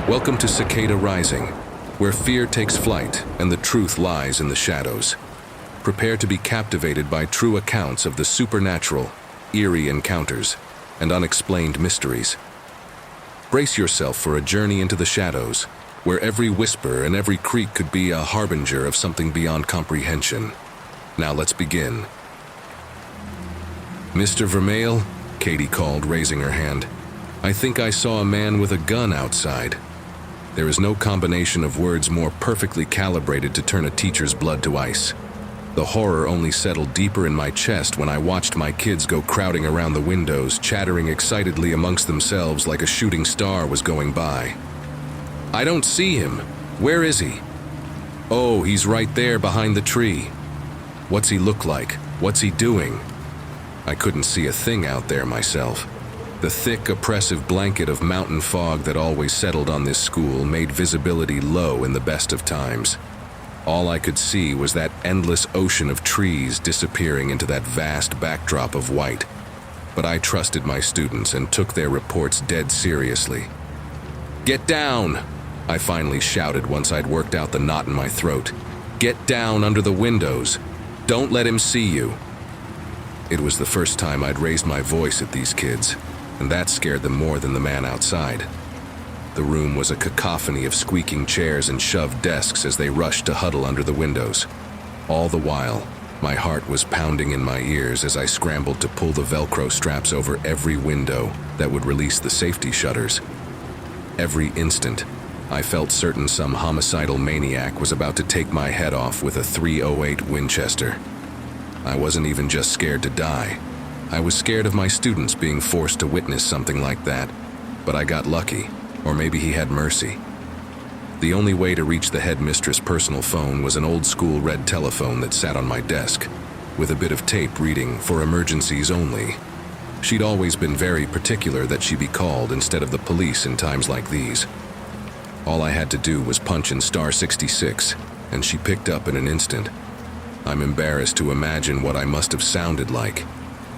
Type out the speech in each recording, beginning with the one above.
Welcome to Cicada Rising, where fear takes flight and the truth lies in the shadows. Prepare to be captivated by true accounts of the supernatural, eerie encounters, and unexplained mysteries. Brace yourself for a journey into the shadows, where every whisper and every creak could be a harbinger of something beyond comprehension. Now let's begin. Mr. Vermeil, Katie called, raising her hand. I think I saw a man with a gun outside. There is no combination of words more perfectly calibrated to turn a teacher's blood to ice. The horror only settled deeper in my chest when I watched my kids go crowding around the windows, chattering excitedly amongst themselves like a shooting star was going by. I don't see him. Where is he? Oh, he's right there behind the tree. What's he look like? What's he doing? I couldn't see a thing out there myself. The thick, oppressive blanket of mountain fog that always settled on this school made visibility low in the best of times. All I could see was that endless ocean of trees disappearing into that vast backdrop of white. But I trusted my students and took their reports dead seriously. Get down! I finally shouted once I'd worked out the knot in my throat. Get down under the windows. Don't let him see you. It was the first time I'd raised my voice at these kids, and that scared them more than the man outside. The room was a cacophony of squeaking chairs and shoved desks as they rushed to huddle under the windows. All the while, my heart was pounding in my ears as I scrambled to pull the Velcro straps over every window that would release the safety shutters. Every instant, I felt certain some homicidal maniac was about to take my head off with a .308 Winchester. I wasn't even just scared to die. I was scared of my students being forced to witness something like that, but I got lucky, or maybe he had mercy. The only way to reach the headmistress' personal phone was an old-school red telephone that sat on my desk, with a bit of tape reading "for emergencies only." She'd always been very particular that she be called instead of the police in times like these. All I had to do was punch in *66, and she picked up in an instant. I'm embarrassed to imagine what I must have sounded like.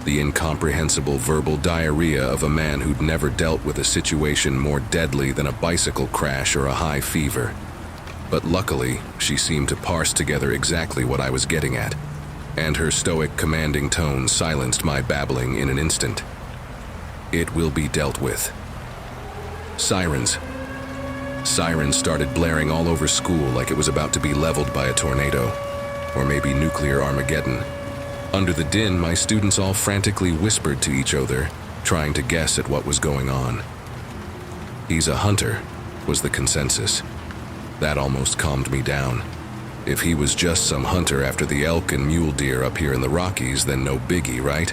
The incomprehensible verbal diarrhea of a man who'd never dealt with a situation more deadly than a bicycle crash or a high fever. But luckily, she seemed to parse together exactly what I was getting at, and her stoic, commanding tone silenced my babbling in an instant. It will be dealt with. Sirens. Sirens started blaring all over school like it was about to be leveled by a tornado. Or maybe nuclear Armageddon. Under the din, my students all frantically whispered to each other, trying to guess at what was going on. He's a hunter, was the consensus. That almost calmed me down. If he was just some hunter after the elk and mule deer up here in the Rockies, then no biggie, right?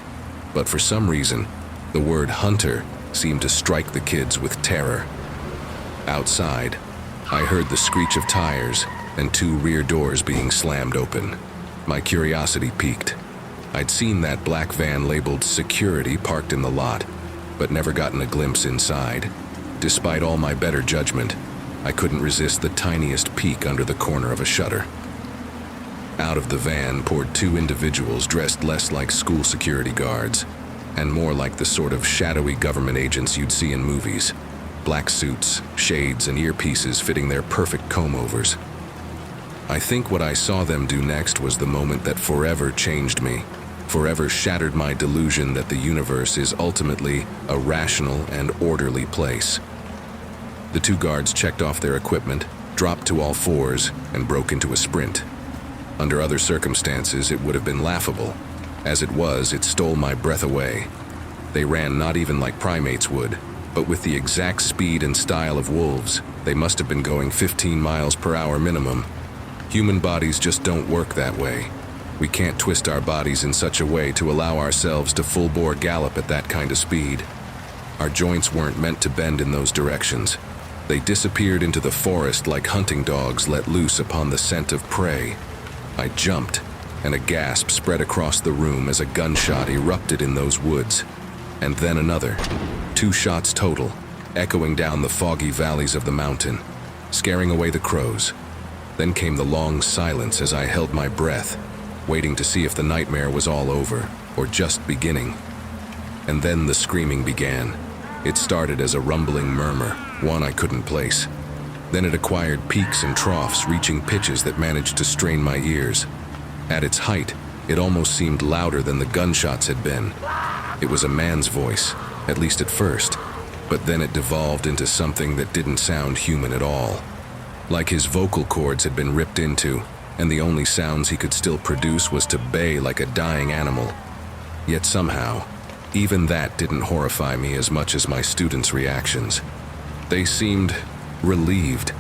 But for some reason, the word hunter seemed to strike the kids with terror. Outside, I heard the screech of tires and 2 rear doors being slammed open. My curiosity piqued. I'd seen that black van labeled security parked in the lot, but never gotten a glimpse inside. Despite all my better judgment, I couldn't resist the tiniest peek under the corner of a shutter. Out of the van poured 2 individuals dressed less like school security guards, and more like the sort of shadowy government agents you'd see in movies. Black suits, shades, and earpieces fitting their perfect comb-overs. I think what I saw them do next was the moment that forever changed me, forever shattered my delusion that the universe is ultimately a rational and orderly place. The 2 guards checked off their equipment, dropped to all fours, and broke into a sprint. Under other circumstances, it would have been laughable. As it was, it stole my breath away. They ran not even like primates would, but with the exact speed and style of wolves. They must have been going 15 miles per hour minimum. Human bodies just don't work that way. We can't twist our bodies in such a way to allow ourselves to full-bore gallop at that kind of speed. Our joints weren't meant to bend in those directions. They disappeared into the forest like hunting dogs let loose upon the scent of prey. I jumped, and a gasp spread across the room as a gunshot erupted in those woods. And then another. 2 shots total, echoing down the foggy valleys of the mountain, scaring away the crows. Then came the long silence as I held my breath, waiting to see if the nightmare was all over, or just beginning. And then the screaming began. It started as a rumbling murmur, one I couldn't place. Then it acquired peaks and troughs, reaching pitches that managed to strain my ears. At its height, it almost seemed louder than the gunshots had been. It was a man's voice, at least at first, but then it devolved into something that didn't sound human at all. Like his vocal cords had been ripped into, and the only sounds he could still produce was to bay like a dying animal. Yet somehow, even that didn't horrify me as much as my students' reactions. They seemed relieved,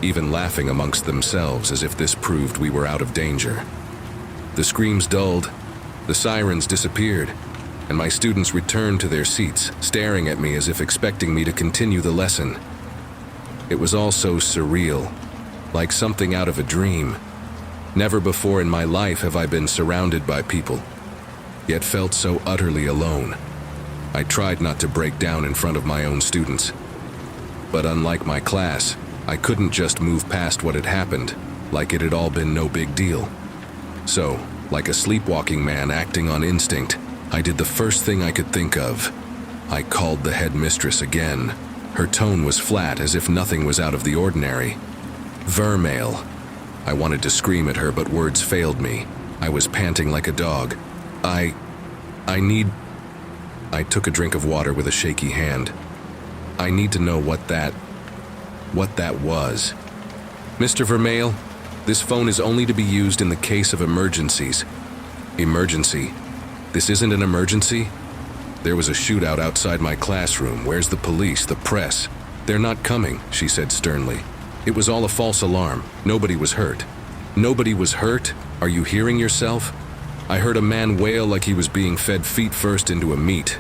even laughing amongst themselves as if this proved we were out of danger. The screams dulled, the sirens disappeared, and my students returned to their seats, staring at me as if expecting me to continue the lesson. It was all so surreal, like something out of a dream. Never before in my life have I been surrounded by people, yet felt so utterly alone. I tried not to break down in front of my own students. But unlike my class, I couldn't just move past what had happened, like it had all been no big deal. So, like a sleepwalking man acting on instinct, I did the first thing I could think of. I called the headmistress again. Her tone was flat, as if nothing was out of the ordinary. Vermeil. I wanted to scream at her, but words failed me. I was panting like a dog. I took a drink of water with a shaky hand. I need to know what that was. Mr. Vermeil, this phone is only to be used in the case of emergencies. Emergency? This isn't an emergency? There was a shootout outside my classroom. Where's the police, the press? They're not coming, she said sternly. It was all a false alarm. Nobody was hurt. Nobody was hurt? Are you hearing yourself? I heard a man wail like he was being fed feet first into a meat.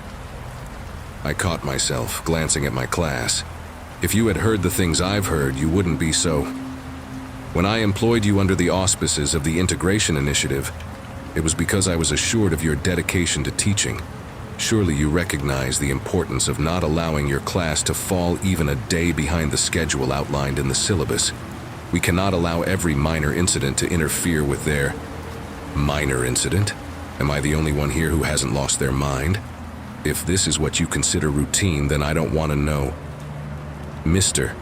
I caught myself, glancing at my class. If you had heard the things I've heard, you wouldn't be so. When I employed you under the auspices of the Integration Initiative, it was because I was assured of your dedication to teaching. Surely you recognize the importance of not allowing your class to fall even a day behind the schedule outlined in the syllabus. We cannot allow every minor incident to interfere with their... Minor incident? Am I the only one here who hasn't lost their mind? If this is what you consider routine, then I don't want to know. Mr.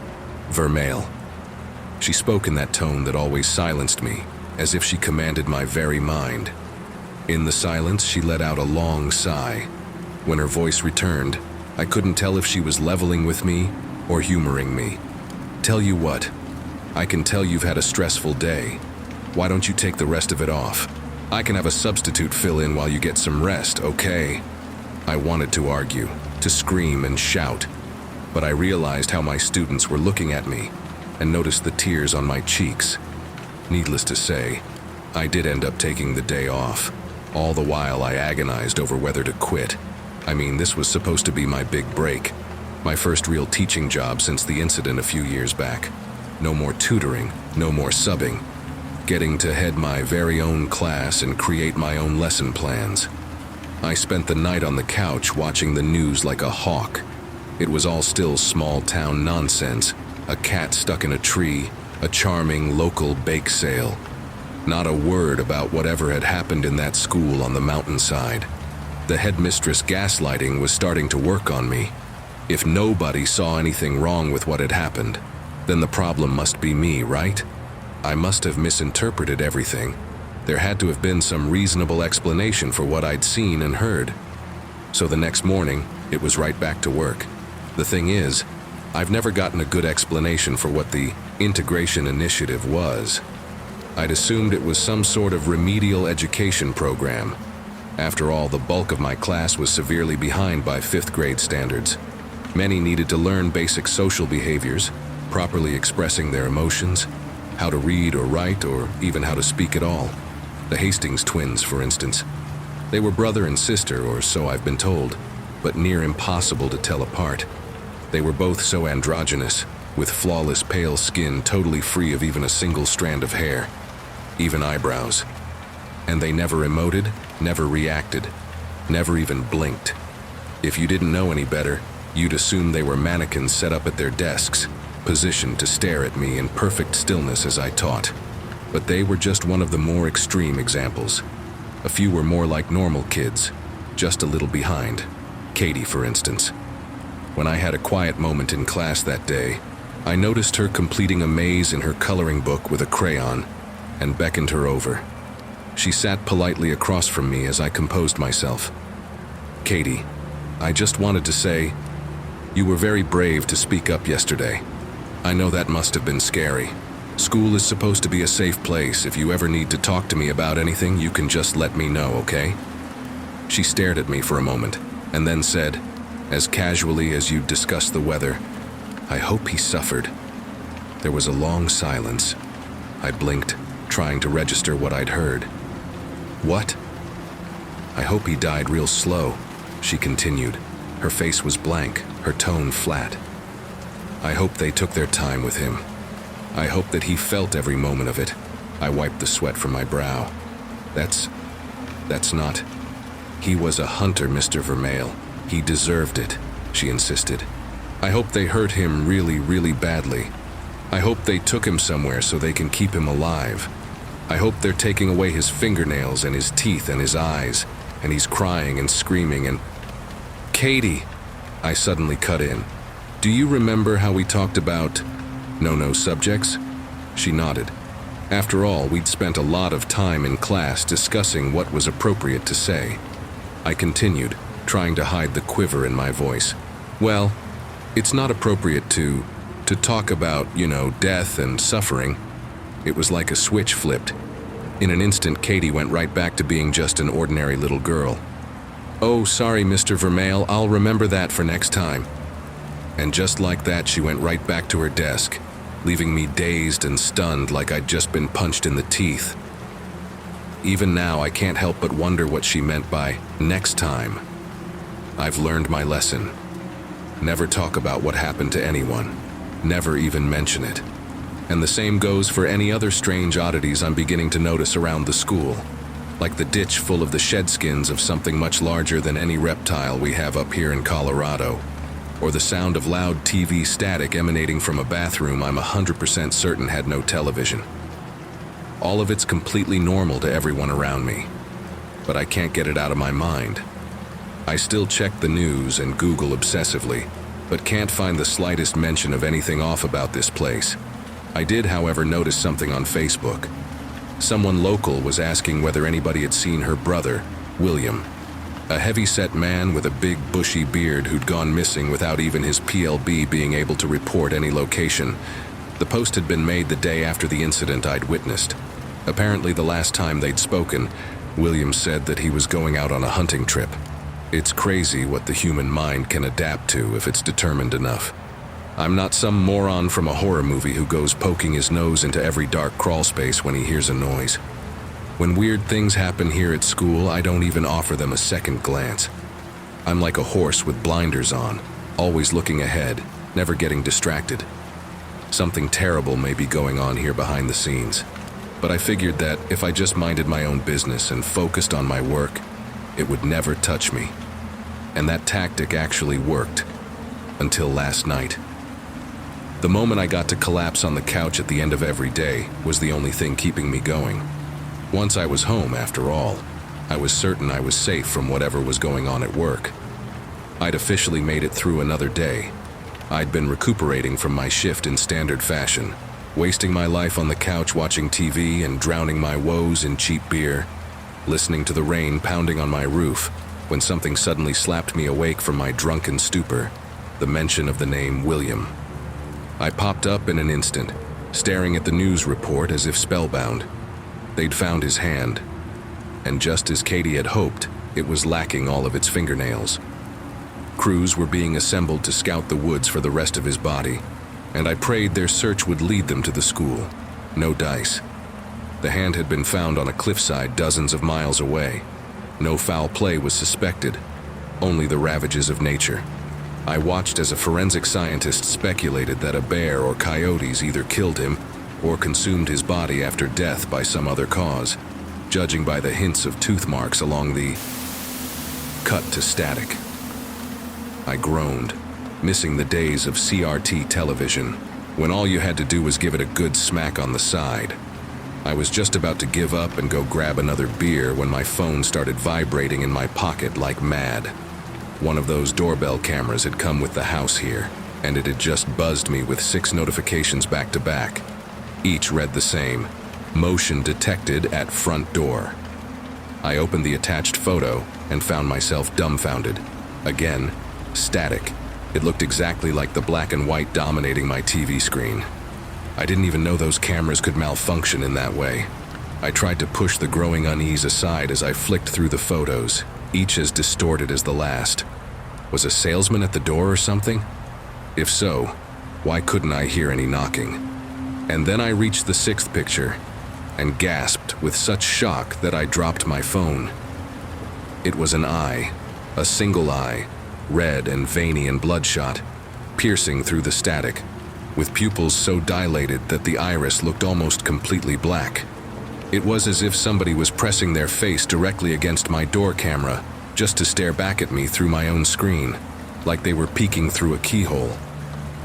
Vermeil. She spoke in that tone that always silenced me, as if she commanded my very mind. In the silence, she let out a long sigh. When her voice returned, I couldn't tell if she was leveling with me or humoring me. Tell you what, I can tell you've had a stressful day. Why don't you take the rest of it off? I can have a substitute fill in while you get some rest, okay? I wanted to argue, to scream and shout, but I realized how my students were looking at me and noticed the tears on my cheeks. Needless to say, I did end up taking the day off. All the while I agonized over whether to quit. I mean, this was supposed to be my big break, my first real teaching job since the incident a few years back. No more tutoring, no more subbing. Getting to head my very own class and create my own lesson plans. I spent the night on the couch watching the news like a hawk. It was all still small-town nonsense. A cat stuck in a tree, a charming local bake sale. Not a word about whatever had happened in that school on the mountainside. The headmistress gaslighting was starting to work on me. If nobody saw anything wrong with what had happened, then the problem must be me, right? I must have misinterpreted everything. There had to have been some reasonable explanation for what I'd seen and heard. So the next morning, it was right back to work. The thing is, I've never gotten a good explanation for what the Integration Initiative was. I'd assumed it was some sort of remedial education program. After all, the bulk of my class was severely behind by 5th grade standards. Many needed to learn basic social behaviors, properly expressing their emotions, how to read or write, or even how to speak at all. The Hastings twins, for instance. They were brother and sister, or so I've been told, but near impossible to tell apart. They were both so androgynous, with flawless pale skin totally free of even a single strand of hair, even eyebrows. And they never emoted, never reacted, never even blinked. If you didn't know any better, you'd assume they were mannequins set up at their desks, positioned to stare at me in perfect stillness as I taught. But they were just one of the more extreme examples. A few were more like normal kids, just a little behind. Katie, for instance. When I had a quiet moment in class that day, I noticed her completing a maze in her coloring book with a crayon and beckoned her over. She sat politely across from me as I composed myself. "Katie, I just wanted to say, you were very brave to speak up yesterday. I know that must have been scary. School is supposed to be a safe place. If you ever need to talk to me about anything, you can just let me know, okay?" She stared at me for a moment and then said, as casually as you'd discuss the weather, "I hope he suffered." There was a long silence. I blinked, trying to register what I'd heard. "What?" "I hope he died real slow," she continued. Her face was blank, her tone flat. "I hope they took their time with him. I hope that he felt every moment of it." I wiped the sweat from my brow. That's not... He was a hunter, Mr. Vermeil. He deserved it," she insisted. "I hope they hurt him really, really badly. I hope they took him somewhere so they can keep him alive. I hope they're taking away his fingernails and his teeth and his eyes, and he's crying and screaming and..." "Katie," I suddenly cut in. "Do you remember how we talked about no subjects?" She nodded. After all, we'd spent a lot of time in class discussing what was appropriate to say. I continued, trying to hide the quiver in my voice. "Well, it's not appropriate to talk about, death and suffering." It was like a switch flipped. In an instant, Katie went right back to being just an ordinary little girl. "Oh, sorry, Mr. Vermeil, I'll remember that for next time." And just like that, she went right back to her desk, leaving me dazed and stunned like I'd just been punched in the teeth. Even now, I can't help but wonder what she meant by next time. I've learned my lesson. Never talk about what happened to anyone. Never even mention it. And the same goes for any other strange oddities I'm beginning to notice around the school, like the ditch full of the shed skins of something much larger than any reptile we have up here in Colorado, or the sound of loud TV static emanating from a bathroom I'm 100% certain had no television. All of it's completely normal to everyone around me, but I can't get it out of my mind. I still check the news and Google obsessively, but can't find the slightest mention of anything off about this place. I did, however, notice something on Facebook. Someone local was asking whether anybody had seen her brother, William, a heavy-set man with a big bushy beard who'd gone missing without even his PLB being able to report any location. The post had been made the day after the incident I'd witnessed. Apparently, the last time they'd spoken, William said that he was going out on a hunting trip. It's crazy what the human mind can adapt to if it's determined enough. I'm not some moron from a horror movie who goes poking his nose into every dark crawlspace when he hears a noise. When weird things happen here at school, I don't even offer them a second glance. I'm like a horse with blinders on, always looking ahead, never getting distracted. Something terrible may be going on here behind the scenes, but I figured that if I just minded my own business and focused on my work, it would never touch me. And that tactic actually worked, until last night. The moment I got to collapse on the couch at the end of every day was the only thing keeping me going. Once I was home, after all, I was certain I was safe from whatever was going on at work. I'd officially made it through another day. I'd been recuperating from my shift in standard fashion, wasting my life on the couch watching TV and drowning my woes in cheap beer, listening to the rain pounding on my roof, when something suddenly slapped me awake from my drunken stupor, the mention of the name William. I popped up in an instant, staring at the news report as if spellbound. They'd found his hand, and just as Katie had hoped, it was lacking all of its fingernails. Crews were being assembled to scout the woods for the rest of his body, and I prayed their search would lead them to the school. No dice. The hand had been found on a cliffside dozens of miles away. No foul play was suspected, only the ravages of nature. I watched as a forensic scientist speculated that a bear or coyotes either killed him or consumed his body after death by some other cause, judging by the hints of tooth marks along the cut to static. I groaned, missing the days of CRT television, when all you had to do was give it a good smack on the side. I was just about to give up and go grab another beer when my phone started vibrating in my pocket like mad. One of those doorbell cameras had come with the house here, and it had just buzzed me with 6 notifications back to back. Each read the same: motion detected at front door. I opened the attached photo and found myself dumbfounded. Again, static. It looked exactly like the black and white dominating my TV screen. I didn't even know those cameras could malfunction in that way. I tried to push the growing unease aside as I flicked through the photos, each as distorted as the last. Was a salesman at the door or something? If so, why couldn't I hear any knocking? And then I reached the 6th picture and gasped with such shock that I dropped my phone. It was an eye, a single eye, red and veiny and bloodshot, piercing through the static, with pupils so dilated that the iris looked almost completely black. It was as if somebody was pressing their face directly against my door camera just to stare back at me through my own screen, like they were peeking through a keyhole.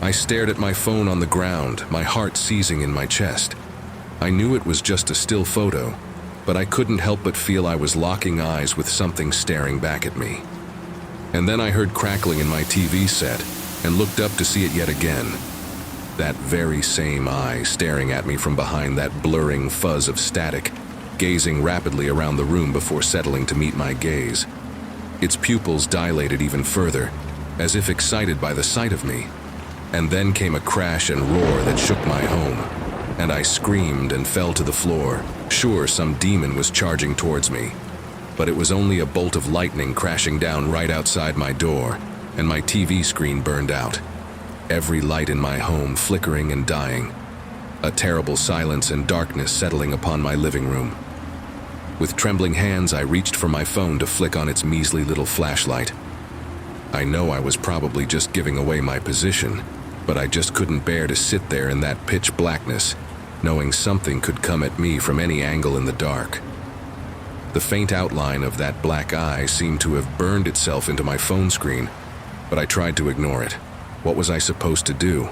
I stared at my phone on the ground, my heart seizing in my chest. I knew it was just a still photo, but I couldn't help but feel I was locking eyes with something staring back at me. And then I heard crackling in my TV set and looked up to see it yet again. That very same eye staring at me from behind that blurring fuzz of static, gazing rapidly around the room before settling to meet my gaze. Its pupils dilated even further, as if excited by the sight of me. And then came a crash and roar that shook my home, and I screamed and fell to the floor, sure some demon was charging towards me. But it was only a bolt of lightning crashing down right outside my door, and my TV screen burned out. Every light in my home flickering and dying. A terrible silence and darkness settling upon my living room. With trembling hands, I reached for my phone to flick on its measly little flashlight. I know I was probably just giving away my position, but I just couldn't bear to sit there in that pitch blackness, knowing something could come at me from any angle in the dark. The faint outline of that black eye seemed to have burned itself into my phone screen, but I tried to ignore it. What was I supposed to do?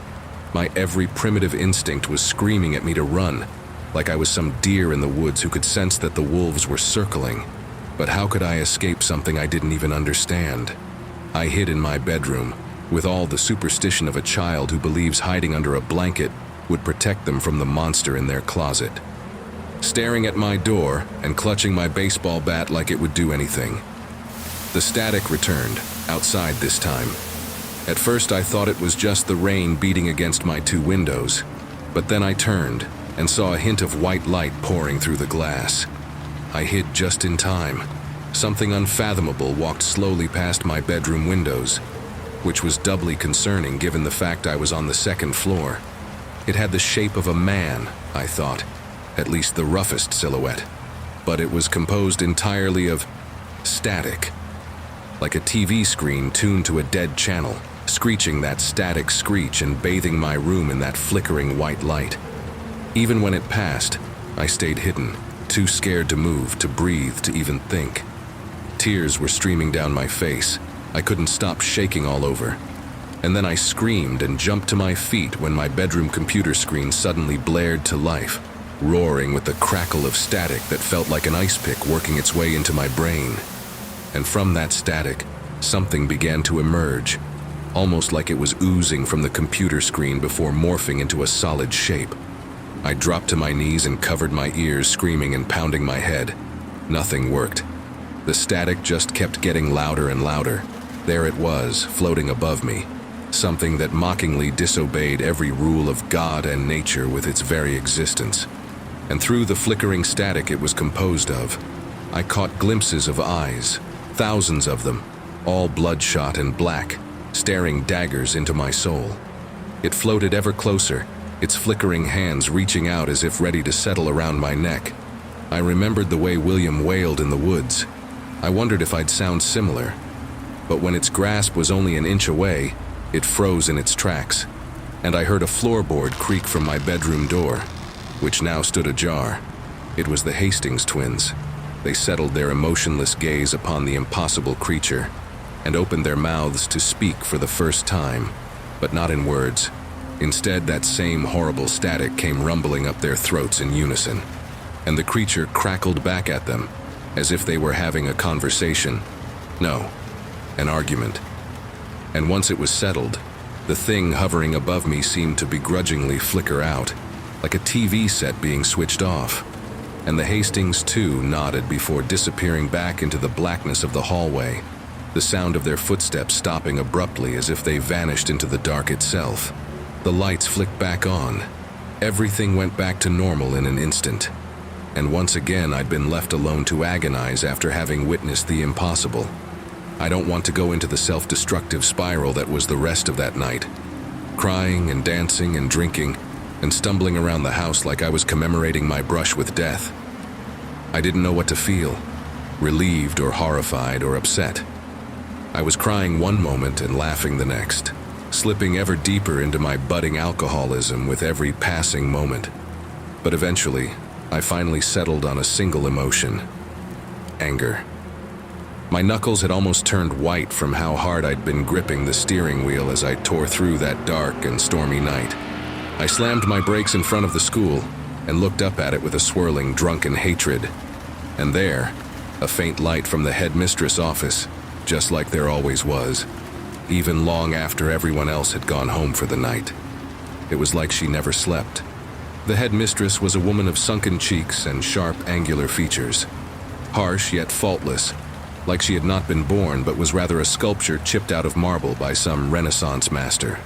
My every primitive instinct was screaming at me to run, like I was some deer in the woods who could sense that the wolves were circling. But how could I escape something I didn't even understand? I hid in my bedroom, with all the superstition of a child who believes hiding under a blanket would protect them from the monster in their closet. Staring at my door and clutching my baseball bat like it would do anything. The static returned, outside this time. At first I thought it was just the rain beating against my 2 windows, but then I turned and saw a hint of white light pouring through the glass. I hid just in time. Something unfathomable walked slowly past my bedroom windows, which was doubly concerning given the fact I was on the 2nd floor. It had the shape of a man, I thought, at least the roughest silhouette, but it was composed entirely of static, like a TV screen tuned to a dead channel, screeching that static screech and bathing my room in that flickering white light. Even when it passed, I stayed hidden, too scared to move, to breathe, to even think. Tears were streaming down my face. I couldn't stop shaking all over. And then I screamed and jumped to my feet when my bedroom computer screen suddenly blared to life, roaring with the crackle of static that felt like an ice pick working its way into my brain. And from that static, something began to emerge, almost like it was oozing from the computer screen before morphing into a solid shape. I dropped to my knees and covered my ears, screaming and pounding my head. Nothing worked. The static just kept getting louder and louder. There it was, floating above me, something that mockingly disobeyed every rule of God and nature with its very existence. And through the flickering static it was composed of, I caught glimpses of eyes, thousands of them, all bloodshot and black, staring daggers into my soul. It floated ever closer, its flickering hands reaching out as if ready to settle around my neck. I remembered the way William wailed in the woods. I wondered if I'd sound similar. But when its grasp was only an inch away, it froze in its tracks, and I heard a floorboard creak from my bedroom door, which now stood ajar. It was the Hastings twins. They settled their emotionless gaze upon the impossible creature and opened their mouths to speak for the first time, but not in words. Instead, that same horrible static came rumbling up their throats in unison, and the creature crackled back at them as if they were having a conversation. No, an argument. And once it was settled, The thing hovering above me seemed to begrudgingly flicker out, like a TV set being switched off. And the Hastings, too, nodded before disappearing back into the blackness of the hallway, the sound of their footsteps stopping abruptly as if they vanished into the dark itself. The lights flicked back on. Everything went back to normal in an instant. And once again, I'd been left alone to agonize after having witnessed the impossible. I don't want to go into the self-destructive spiral that was the rest of that night. Crying and dancing and drinking and stumbling around the house like I was commemorating my brush with death. I didn't know what to feel, relieved or horrified or upset. I was crying one moment and laughing the next, slipping ever deeper into my budding alcoholism with every passing moment. But eventually, I finally settled on a single emotion: anger. My knuckles had almost turned white from how hard I'd been gripping the steering wheel as I tore through that dark and stormy night. I slammed my brakes in front of the school and looked up at it with a swirling, drunken hatred. And there, a faint light from the headmistress' office, just like there always was, even long after everyone else had gone home for the night. It was like she never slept. The headmistress was a woman of sunken cheeks and sharp, angular features. Harsh yet faultless, like she had not been born but was rather a sculpture chipped out of marble by some Renaissance master.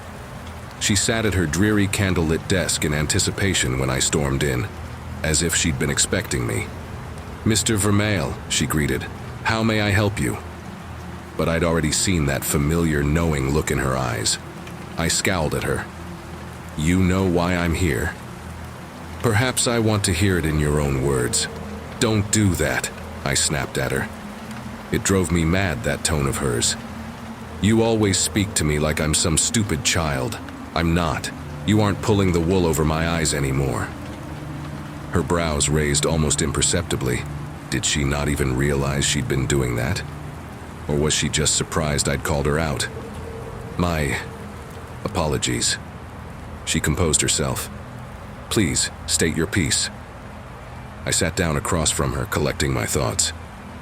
She sat at her dreary candlelit desk in anticipation when I stormed in, as if she'd been expecting me. "Mr. Vermeil," she greeted, "how may I help you?" But I'd already seen that familiar, knowing look in her eyes. I scowled at her. "You know why I'm here?" "Perhaps I want to hear it in your own words." "Don't do that," I snapped at her. It drove me mad, that tone of hers. "You always speak to me like I'm some stupid child. I'm not. You aren't pulling the wool over my eyes anymore." Her brows raised almost imperceptibly. Did she not even realize she'd been doing that? Or was she just surprised I'd called her out? "My apologies." She composed herself. "Please, state your piece." I sat down across from her, collecting my thoughts.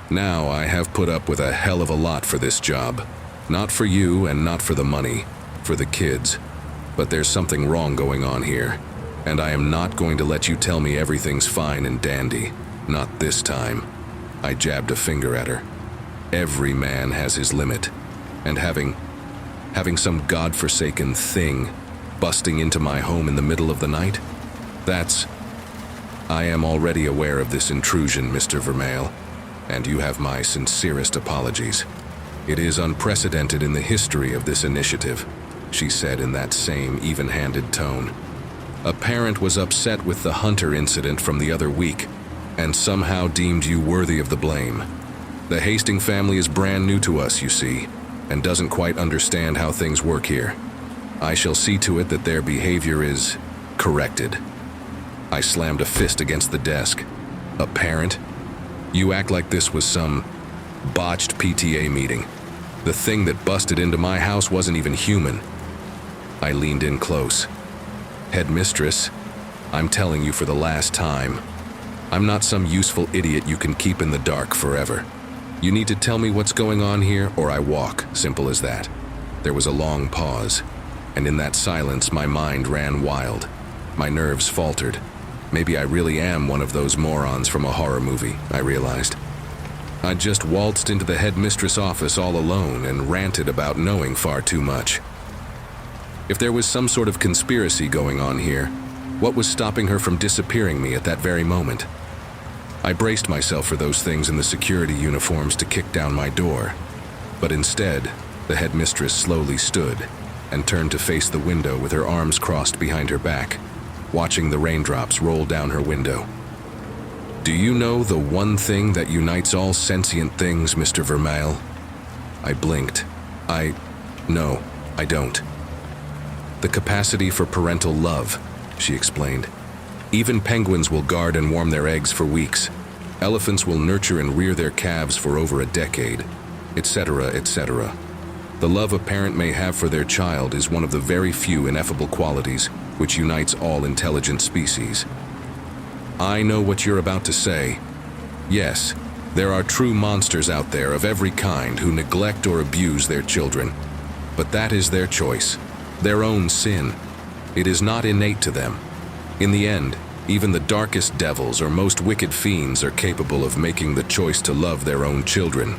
"Now, I have put up with a hell of a lot for this job. Not for you and not for the money, for the kids. But there's something wrong going on here, and I am not going to let you tell me everything's fine and dandy. Not this time." I jabbed a finger at her. "Every man has his limit, and having some godforsaken thing busting into my home in the middle of the night? I am already aware of this intrusion, Mr. Vermeil, and you have my sincerest apologies. It is unprecedented in the history of this initiative," she said in that same even-handed tone. "A parent was upset with the Hunter incident from the other week, and somehow deemed you worthy of the blame. The Hastings family is brand new to us, you see, and doesn't quite understand how things work here. I shall see to it that their behavior is corrected." I slammed a fist against the desk. "A parent? You act like this was some botched PTA meeting. The thing that busted into my house wasn't even human." I leaned in close. "Headmistress, I'm telling you for the last time. I'm not some useful idiot you can keep in the dark forever. You need to tell me what's going on here or I walk, simple as that." There was a long pause, and in that silence my mind ran wild. My nerves faltered. Maybe I really am one of those morons from a horror movie, I realized. I'd just waltzed into the headmistress' office all alone and ranted about knowing far too much. If there was some sort of conspiracy going on here, what was stopping her from disappearing me at that very moment? I braced myself for those things in the security uniforms to kick down my door, but instead, the headmistress slowly stood and turned to face the window with her arms crossed behind her back, watching the raindrops roll down her window. "Do you know the one thing that unites all sentient things, Mr. Vermeil?" I blinked. No, I don't." "The capacity for parental love," she explained. "Even penguins will guard and warm their eggs for weeks. Elephants will nurture and rear their calves for over a decade, etc., etc. The love a parent may have for their child is one of the very few ineffable qualities which unites all intelligent species." I know what you're about to say. Yes, there are true monsters out there of every kind who neglect or abuse their children. But that is their choice. their own sin. It is not innate to them. In the end, even the darkest devils or most wicked fiends are capable of making the choice to love their own children.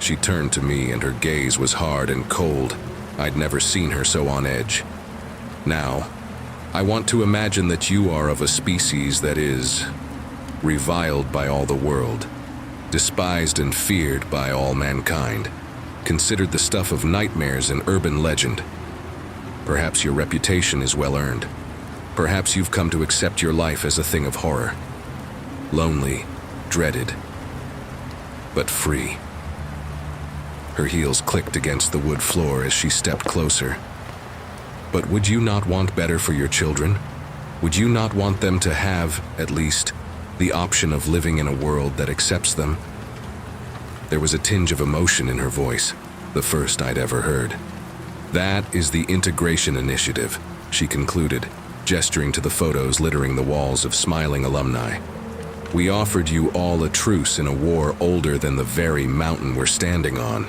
She turned to me and her gaze was hard and cold. I'd never seen her so on edge. Now, I want to imagine that you are of a species that is reviled by all the world, despised and feared by all mankind, considered the stuff of nightmares and urban legend. Perhaps your reputation is well earned. Perhaps you've come to accept your life as a thing of horror. Lonely, dreaded, but free. Her heels clicked against the wood floor as she stepped closer. But would you not want better for your children? Would you not want them to have, at least, the option of living in a world that accepts them? There was a tinge of emotion in her voice, the first I'd ever heard. That is the Integration Initiative, she concluded, gesturing to the photos littering the walls of smiling alumni. We offered you all a truce in a war older than the very mountain we're standing on.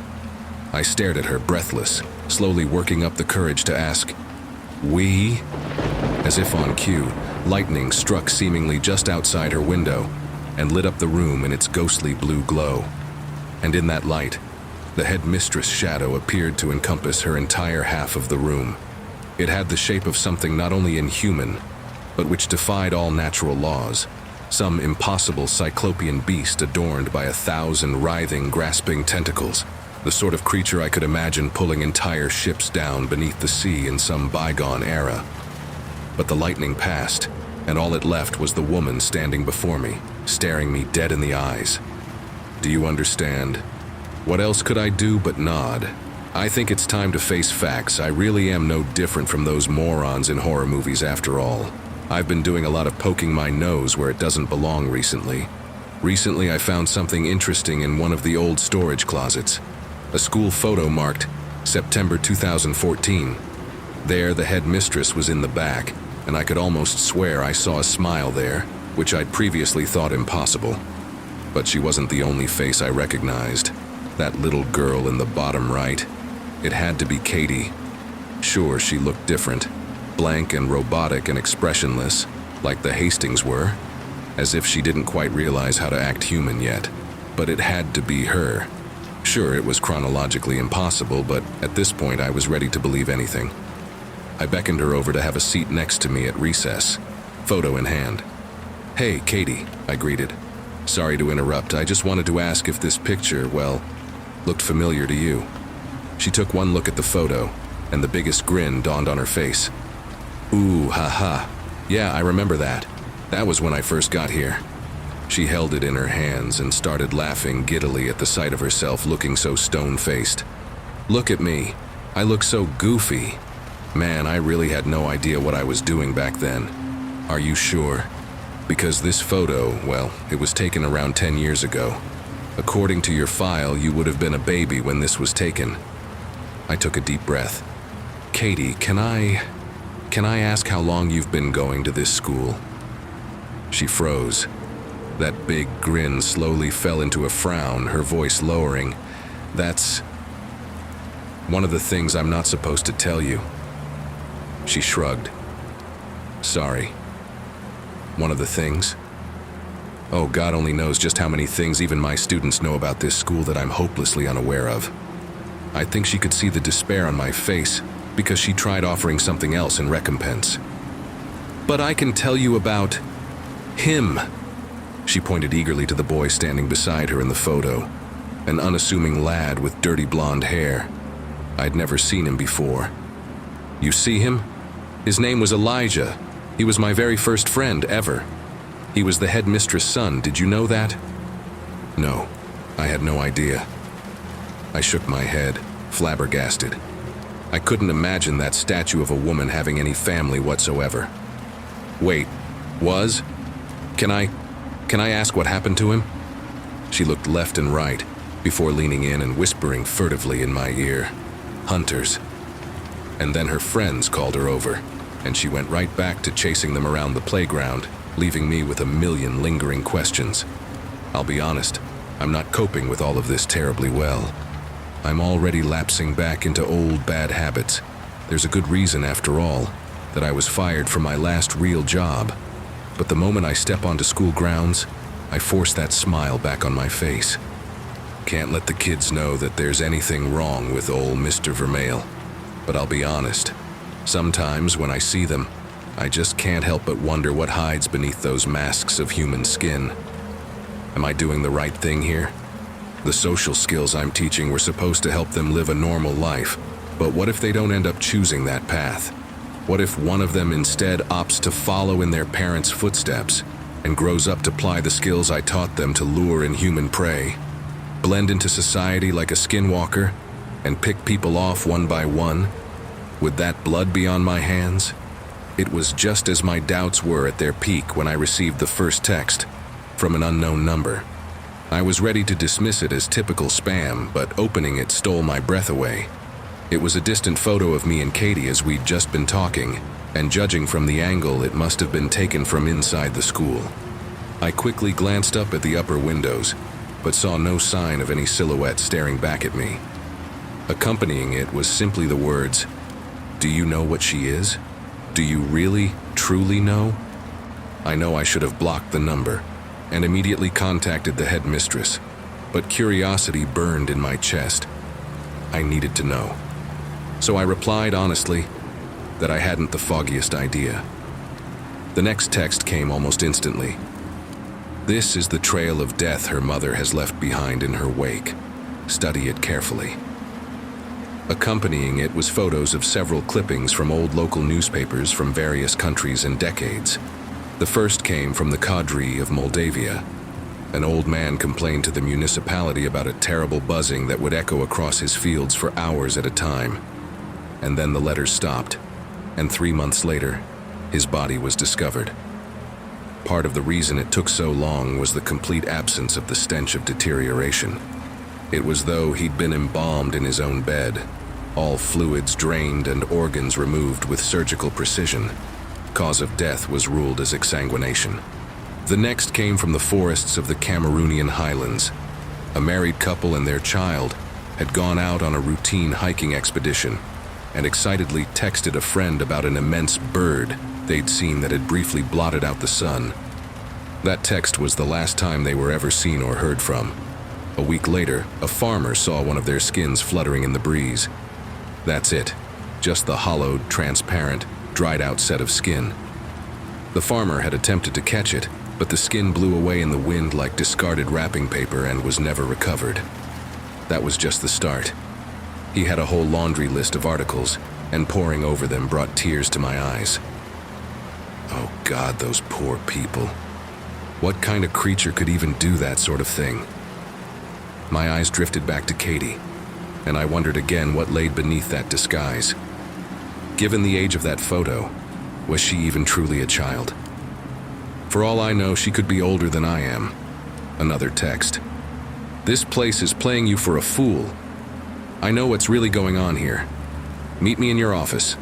I stared at her, breathless, slowly working up the courage to ask, "We?" As if on cue, lightning struck seemingly just outside her window and lit up the room in its ghostly blue glow. And in that light, the headmistress shadow appeared to encompass her entire half of the room. It had the shape of something not only inhuman, but which defied all natural laws, some impossible cyclopean beast adorned by 1,000 writhing, grasping tentacles, the sort of creature I could imagine pulling entire ships down beneath the sea in some bygone era. But the lightning passed, and all it left was the woman standing before me, staring me dead in the eyes. Do you understand? What else could I do but nod? I think it's time to face facts. I really am no different from those morons in horror movies after all. I've been doing a lot of poking my nose where it doesn't belong recently. Recently I found something interesting in one of the old storage closets. A school photo marked September 2014. There, the headmistress was in the back, and I could almost swear I saw a smile there, which I'd previously thought impossible. But she wasn't the only face I recognized. That little girl in the bottom right. It had to be Katie. Sure, she looked different, blank and robotic and expressionless, like the Hastings were, as if she didn't quite realize how to act human yet. But it had to be her. Sure, it was chronologically impossible, but at this point I was ready to believe anything. I beckoned her over to have a seat next to me at recess, photo in hand. "Hey, Katie," I greeted. "Sorry to interrupt, I just wanted to ask if this picture, well, looked familiar to you." She took one look at the photo, and the biggest grin dawned on her face. "Ooh, haha. Yeah, I remember that. That was when I first got here." She held it in her hands and started laughing giddily at the sight of herself looking so stone-faced. "Look at me. I look so goofy. Man, I really had no idea what I was doing back then." "Are you sure? Because this photo, well, it was taken around 10 years ago. According to your file, you would have been a baby when this was taken." I took a deep breath. "Katie, can I ask how long you've been going to this school?" She froze. That big grin slowly fell into a frown, her voice lowering. "That's one of the things I'm not supposed to tell you." She shrugged. "Sorry. One of the things? Oh, God only knows just how many things even my students know about this school that I'm hopelessly unaware of." I think she could see the despair on my face because she tried offering something else in recompense. "But I can tell you about him." She pointed eagerly to the boy standing beside her in the photo, an unassuming lad with dirty blonde hair. I'd never seen him before. "You see him? His name was Elijah. He was my very first friend ever. He was the headmistress' son. Did you know that?" "No, I had no idea." I shook my head, flabbergasted. I couldn't imagine that statue of a woman having any family whatsoever. "Wait, was? Can I ask what happened to him?" She looked left and right before leaning in and whispering furtively in my ear, "Hunters." And then her friends called her over, and she went right back to chasing them around the playground, leaving me with a million lingering questions. I'll be honest, I'm not coping with all of this terribly well. I'm already lapsing back into old bad habits, There's a good reason, after all, that I was fired from my last real job. But the moment I step onto school grounds, I force that smile back on my face. Can't let the kids know that there's anything wrong with old Mr. Vermeil. But I'll be honest, sometimes when I see them, I just can't help but wonder what hides beneath those masks of human skin. Am I doing the right thing here? The social skills I'm teaching were supposed to help them live a normal life, but what if they don't end up choosing that path? What if one of them instead opts to follow in their parents' footsteps and grows up to apply the skills I taught them to lure in human prey, blend into society like a skinwalker, and pick people off one by one? Would that blood be on my hands? It was just as my doubts were at their peak when I received the first text from an unknown number. I was ready to dismiss it as typical spam, but opening it stole my breath away. It was a distant photo of me and Katie as we'd just been talking, and judging from the angle, it must have been taken from inside the school. I quickly glanced up at the upper windows, but saw no sign of any silhouette staring back at me. Accompanying it was simply the words, "Do you know what she is? Do you really, truly know?" I know I should have blocked the number and immediately contacted the headmistress, but curiosity burned in my chest. I needed to know. So I replied honestly that I hadn't the foggiest idea. The next text came almost instantly. "This is the trail of death her mother has left behind in her wake. Study it carefully." Accompanying it was photos of several clippings from old local newspapers from various countries and decades. The first came from the cadre of Moldavia. An old man complained to the municipality about a terrible buzzing that would echo across his fields for hours at a time. And then the letters stopped, and 3 months later, his body was discovered. Part of the reason it took so long was the complete absence of the stench of deterioration. It was though he'd been embalmed in his own bed, all fluids drained and organs removed with surgical precision. Cause of death was ruled as exsanguination. The next came from the forests of the Cameroonian highlands. A married couple and their child had gone out on a routine hiking expedition and excitedly texted a friend about an immense bird they'd seen that had briefly blotted out the sun. That text was the last time they were ever seen or heard from. A week later, a farmer saw one of their skins fluttering in the breeze. That's it, just the hollowed, transparent, dried-out set of skin. The farmer had attempted to catch it, but the skin blew away in the wind like discarded wrapping paper and was never recovered. That was just the start. He had a whole laundry list of articles, and poring over them brought tears to my eyes. Oh God, those poor people. What kind of creature could even do that sort of thing? My eyes drifted back to Katie, and I wondered again what lay beneath that disguise. Given the age of that photo, was she even truly a child? For all I know, she could be older than I am. Another text. "This place is playing you for a fool. I know what's really going on here. Meet me in your office."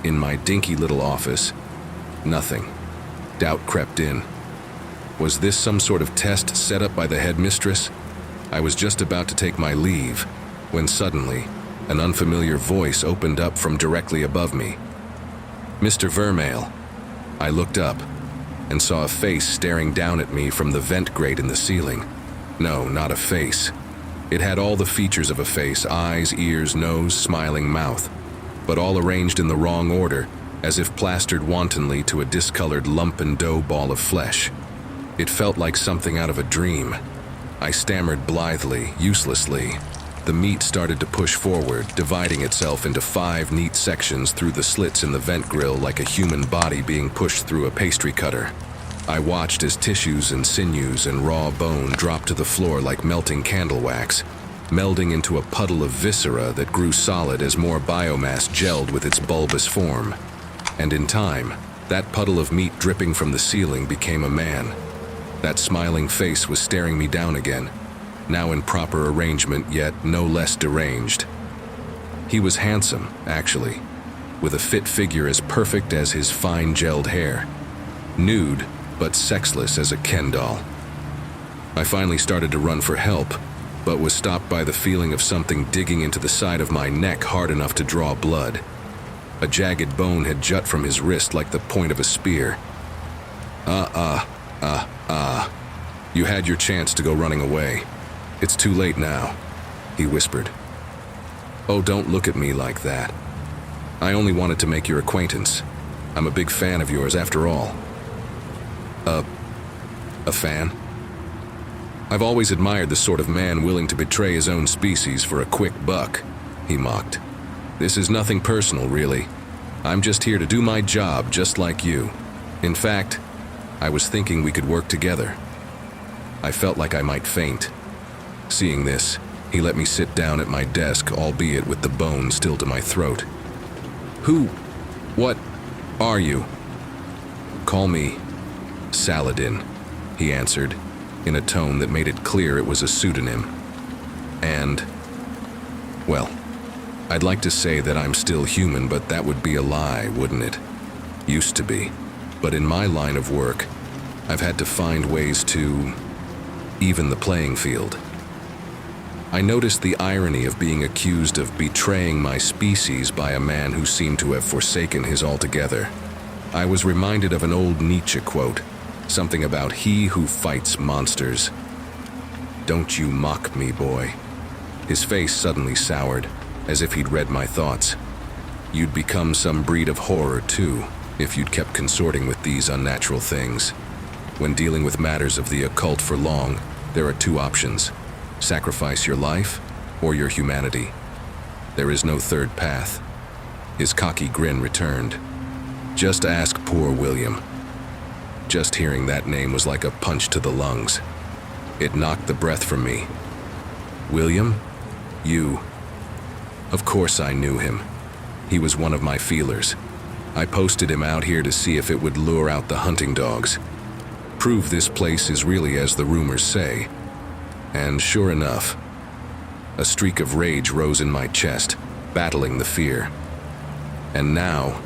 In my dinky little office, nothing. Doubt crept in. Was this some sort of test set up by the headmistress? I was just about to take my leave, when suddenly, an unfamiliar voice opened up from directly above me. "Mr. Vermeil." I looked up and saw a face staring down at me from the vent grate in the ceiling. No, not a face. It had all the features of a face: eyes, ears, nose, smiling mouth, but all arranged in the wrong order, as if plastered wantonly to a discolored lump and dough ball of flesh. It felt like something out of a dream. I stammered blithely, uselessly. The meat started to push forward, dividing itself into 5 neat sections through the slits in the vent grill like a human body being pushed through a pastry cutter. I watched as tissues and sinews and raw bone dropped to the floor like melting candle wax, melding into a puddle of viscera that grew solid as more biomass gelled with its bulbous form. And in time, that puddle of meat dripping from the ceiling became a man. That smiling face was staring me down again, now in proper arrangement, yet no less deranged. He was handsome, actually, with a fit figure as perfect as his fine gelled hair. Nude, but sexless as a Ken doll. I finally started to run for help, but was stopped by the feeling of something digging into the side of my neck hard enough to draw blood. A jagged bone had jut from his wrist like the point of a spear. You had your chance to go running away. It's too late now, he whispered. Oh, don't look at me like that. I only wanted to make your acquaintance. I'm a big fan of yours after all. A fan? I've always admired the sort of man willing to betray his own species for a quick buck, he mocked. This is nothing personal, really. I'm just here to do my job just like you. In fact, I was thinking we could work together. I felt like I might faint. Seeing this, he let me sit down at my desk, albeit with the bone still to my throat. What are you? Call me Saladin, he answered, in a tone that made it clear it was a pseudonym. And, well, I'd like to say that I'm still human, but that would be a lie, wouldn't it? Used to be. But in my line of work, I've had to find ways to even the playing field. I noticed the irony of being accused of betraying my species by a man who seemed to have forsaken his altogether. I was reminded of an old Nietzsche quote, something about he who fights monsters. Don't you mock me, boy. His face suddenly soured, as if he'd read my thoughts. You'd become some breed of horror, too, if you'd kept consorting with these unnatural things. When dealing with matters of the occult for long, there are two options: sacrifice your life or your humanity. There is no third path. His cocky grin returned. Just ask poor William. Just hearing that name was like a punch to the lungs. It knocked the breath from me. William? You. Of course I knew him. He was one of my feelers. I posted him out here to see if it would lure out the hunting dogs. Prove this place is really as the rumors say. And sure enough, a streak of rage rose in my chest, battling the fear. And now,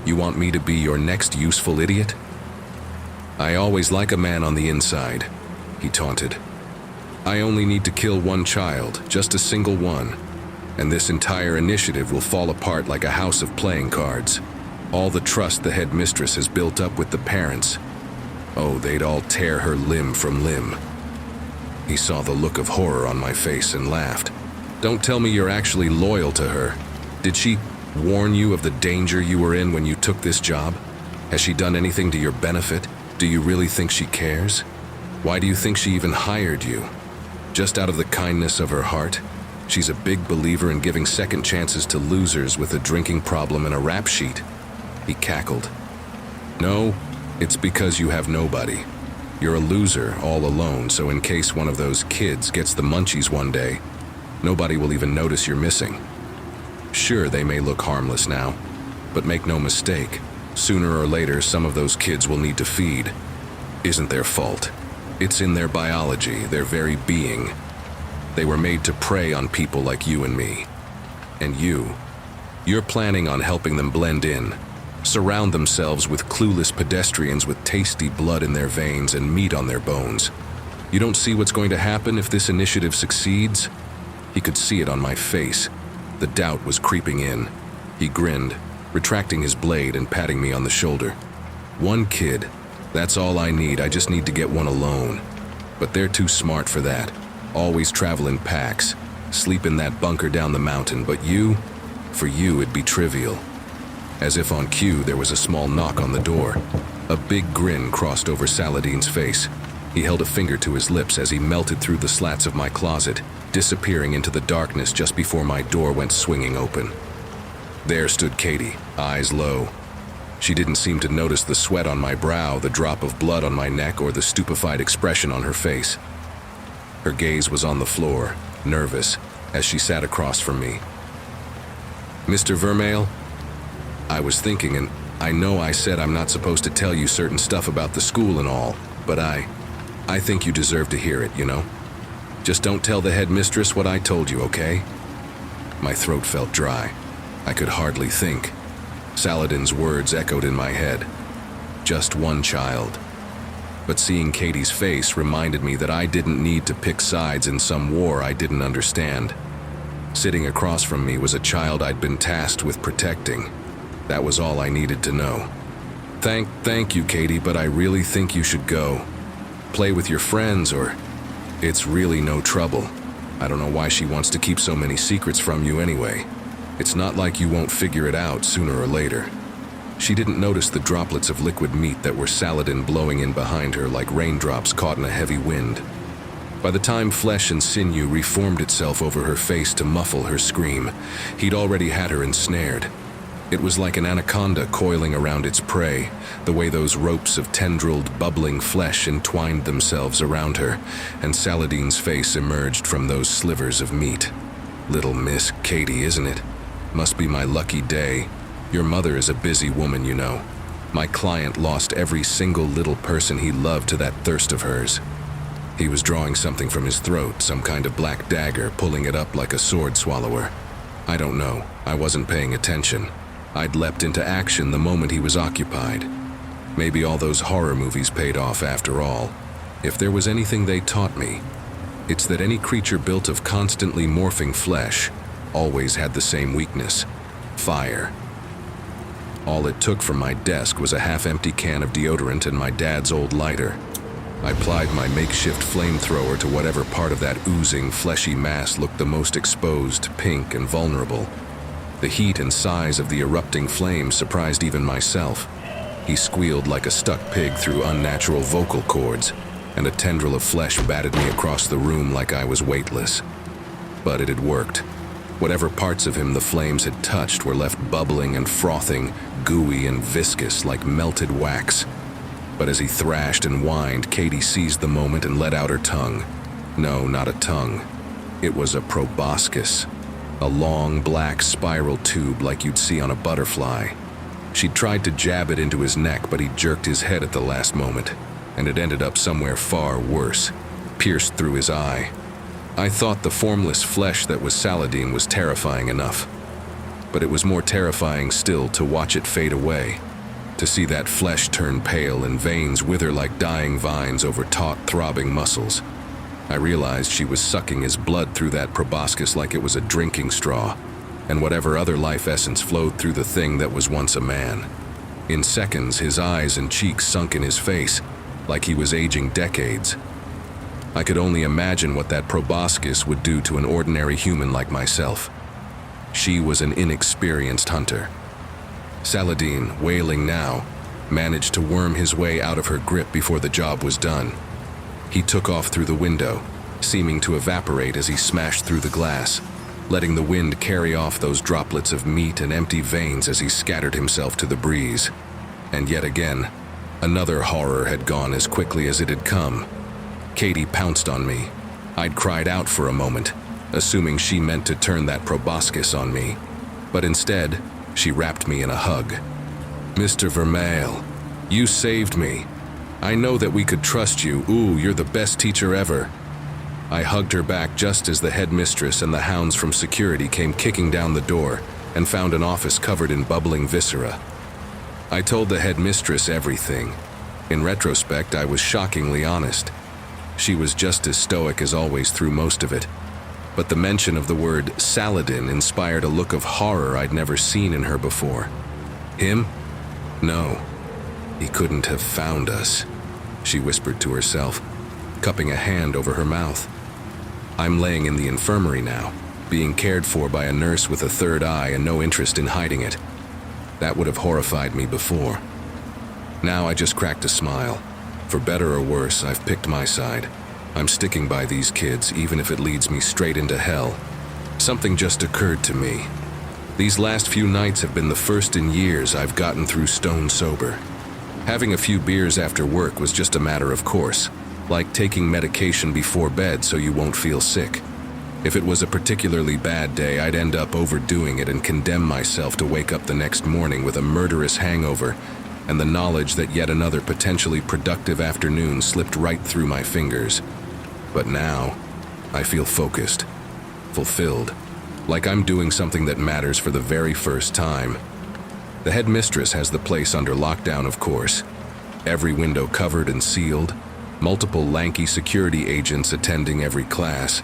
you want me to be your next useful idiot? I always like a man on the inside, he taunted. I only need to kill one child, just a single one, and this entire initiative will fall apart like a house of playing cards. All the trust the headmistress has built up with the parents. Oh, they'd all tear her limb from limb. He saw the look of horror on my face and laughed. Don't tell me you're actually loyal to her. Did she warn you of the danger you were in when you took this job? Has she done anything to your benefit? Do you really think she cares? Why do you think she even hired you? Just out of the kindness of her heart? She's a big believer in giving second chances to losers with a drinking problem and a rap sheet. He cackled. No, it's because you have nobody. You're a loser all alone, so in case one of those kids gets the munchies one day, nobody will even notice you're missing. Sure, they may look harmless now, but make no mistake, sooner or later some of those kids will need to feed. Isn't their fault. It's in their biology, their very being. They were made to prey on people like you and me. And you're planning on helping them blend in, surround themselves with clueless pedestrians with tasty blood in their veins and meat on their bones. You don't see what's going to happen if this initiative succeeds? He could see it on my face. The doubt was creeping in. He grinned, retracting his blade and patting me on the shoulder. One kid, that's all I need. I just need to get one alone. But they're too smart for that. Always travel in packs, sleep in that bunker down the mountain. But for you it'd be trivial. As if on cue, there was a small knock on the door. A big grin crossed over Saladin's face. He held a finger to his lips as he melted through the slats of my closet, disappearing into the darkness just before my door went swinging open. There stood Katie, eyes low. She didn't seem to notice the sweat on my brow, the drop of blood on my neck, or the stupefied expression on her face. Her gaze was on the floor, nervous, as she sat across from me. Mr. Vermeil? I was thinking, and I know I said I'm not supposed to tell you certain stuff about the school and all, but I think you deserve to hear it, you know? Just don't tell the headmistress what I told you, okay? My throat felt dry. I could hardly think. Saladin's words echoed in my head. Just one child. but seeing Katie's face reminded me that I didn't need to pick sides in some war I didn't understand. Sitting across from me was a child I'd been tasked with protecting. That was all I needed to know. Thank you, Katie, but I really think you should go. Play with your friends, or it's really no trouble. I don't know why she wants to keep so many secrets from you anyway. It's not like you won't figure it out sooner or later. She didn't notice the droplets of liquid meat that were Saladin blowing in behind her like raindrops caught in a heavy wind. By the time flesh and sinew reformed itself over her face to muffle her scream, he'd already had her ensnared. It was like an anaconda coiling around its prey, the way those ropes of tendrilled, bubbling flesh entwined themselves around her, and Saladin's face emerged from those slivers of meat. Little Miss Katie, isn't it? Must be my lucky day. Your mother is a busy woman, you know. My client lost every single little person he loved to that thirst of hers. He was drawing something from his throat, some kind of black dagger, pulling it up like a sword swallower. I don't know. I wasn't paying attention. I'd leapt into action the moment he was occupied. Maybe all those horror movies paid off after all. If there was anything they taught me, it's that any creature built of constantly morphing flesh always had the same weakness: fire. All it took from my desk was a half-empty can of deodorant and my dad's old lighter. I plied my makeshift flamethrower to whatever part of that oozing, fleshy mass looked the most exposed, pink, and vulnerable. The heat and size of the erupting flames surprised even myself. He squealed like a stuck pig through unnatural vocal cords, and a tendril of flesh batted me across the room like I was weightless. But it had worked. Whatever parts of him the flames had touched were left bubbling and frothing, gooey and viscous like melted wax. But as he thrashed and whined, Katie seized the moment and let out her tongue. No, not a tongue. It was a proboscis. A long, black spiral tube like you'd see on a butterfly. She'd tried to jab it into his neck, but he jerked his head at the last moment, and it ended up somewhere far worse, pierced through his eye. I thought the formless flesh that was Saladin was terrifying enough, but it was more terrifying still to watch it fade away, to see that flesh turn pale and veins wither like dying vines over taut, throbbing muscles. I realized she was sucking his blood through that proboscis like it was a drinking straw, and whatever other life essence flowed through the thing that was once a man. In seconds, his eyes and cheeks sunk in his face, like he was aging decades. I could only imagine what that proboscis would do to an ordinary human like myself. She was an inexperienced hunter. Saladin, wailing now, managed to worm his way out of her grip before the job was done. He took off through the window, seeming to evaporate as he smashed through the glass, letting the wind carry off those droplets of meat and empty veins as he scattered himself to the breeze. And yet again, another horror had gone as quickly as it had come. Katie pounced on me. I'd cried out for a moment, assuming she meant to turn that proboscis on me. But instead, she wrapped me in a hug. "Mr. Vermeil, you saved me. I know that we could trust you. Ooh, you're the best teacher ever." I hugged her back just as the headmistress and the hounds from security came kicking down the door and found an office covered in bubbling viscera. I told the headmistress everything. In retrospect, I was shockingly honest. She was just as stoic as always through most of it. But the mention of the word Saladin inspired a look of horror I'd never seen in her before. Him? No. He couldn't have found us, she whispered to herself, cupping a hand over her mouth. I'm laying in the infirmary now, being cared for by a nurse with a third eye and no interest in hiding it. That would have horrified me before. Now I just cracked a smile. For better or worse, I've picked my side. I'm sticking by these kids, even if it leads me straight into hell. Something just occurred to me. These last few nights have been the first in years I've gotten through stone sober. Having a few beers after work was just a matter of course, like taking medication before bed so you won't feel sick. If it was a particularly bad day, I'd end up overdoing it and condemn myself to wake up the next morning with a murderous hangover and the knowledge that yet another potentially productive afternoon slipped right through my fingers. But now, I feel focused, fulfilled, like I'm doing something that matters for the very first time. The headmistress has the place under lockdown, of course. every window covered and sealed, multiple lanky security agents attending every class,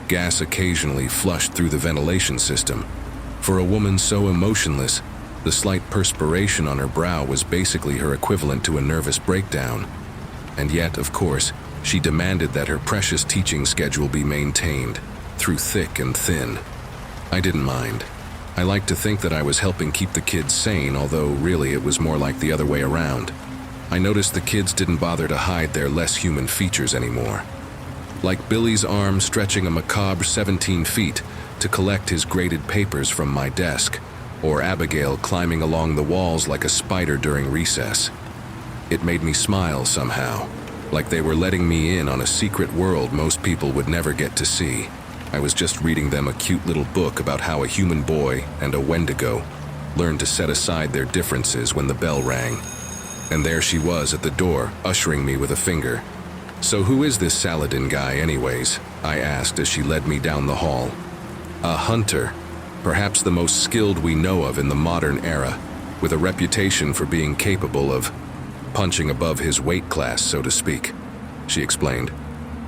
gas occasionally flushed through the ventilation system. For a woman so emotionless, the slight perspiration on her brow was basically her equivalent to a nervous breakdown. And yet, of course, she demanded that her precious teaching schedule be maintained, through thick and thin. I didn't mind. I liked to think that I was helping keep the kids sane, although really it was more like the other way around. I noticed the kids didn't bother to hide their less human features anymore. Like Billy's arm stretching a macabre 17 feet to collect his graded papers from my desk, or Abigail climbing along the walls like a spider during recess. It made me smile somehow, like they were letting me in on a secret world most people would never get to see. I was just reading them a cute little book about how a human boy and a wendigo learned to set aside their differences when the bell rang. And there she was at the door, ushering me with a finger. "So who is this Saladin guy anyways?" I asked as she led me down the hall. "A hunter, perhaps the most skilled we know of in the modern era, with a reputation for being capable of punching above his weight class, so to speak," she explained.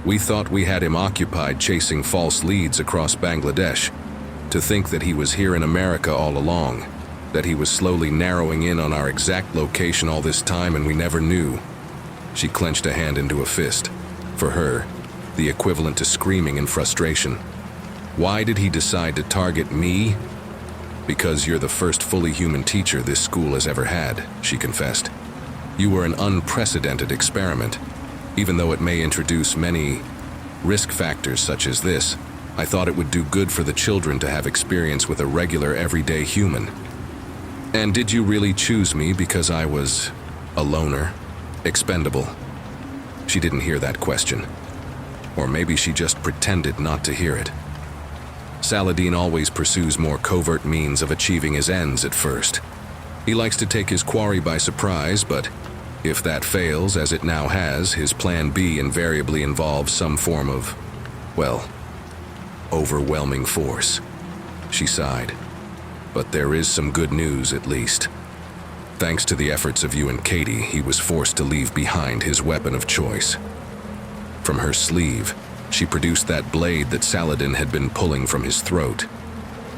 "We thought we had him occupied chasing false leads across Bangladesh. To think that he was here in America all along, that he was slowly narrowing in on our exact location all this time and we never knew." She clenched a hand into a fist. For her, the equivalent to screaming in frustration. "Why did he decide to target me?" "Because you're the first fully human teacher this school has ever had," she confessed. "You were an unprecedented experiment. Even though it may introduce many risk factors such as this, I thought it would do good for the children to have experience with a regular everyday human." "And did you really choose me because I was a loner? Expendable?" She didn't hear that question. Or maybe she just pretended not to hear it. Saladin always pursues more covert means of achieving his ends at first. He likes to take his quarry by surprise, but if that fails, as it now has, his plan B invariably involves some form of, well, overwhelming force. She sighed. "But there is some good news, at least. Thanks to the efforts of you and Katie, he was forced to leave behind his weapon of choice." From her sleeve, she produced that blade that Saladin had been pulling from his throat.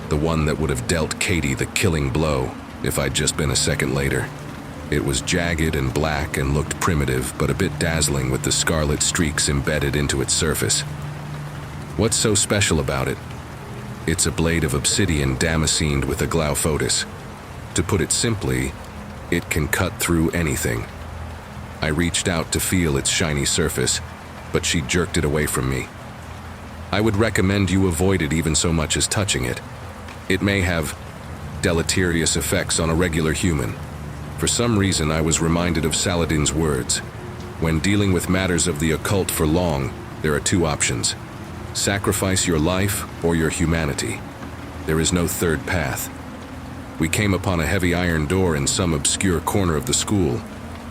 The one that would have dealt Katie the killing blow if I'd just been a second later. It was jagged and black and looked primitive, but a bit dazzling with the scarlet streaks embedded into its surface. "What's so special about it?" "It's a blade of obsidian damascened with a glaucophotis. To put it simply, it can cut through anything." I reached out to feel its shiny surface, but she jerked it away from me. "I would recommend you avoid it even so much as touching it. It may have deleterious effects on a regular human." For some reason, I was reminded of Saladin's words. When dealing with matters of the occult for long, there are two options: sacrifice your life or your humanity. There is no third path. We came upon a heavy iron door in some obscure corner of the school,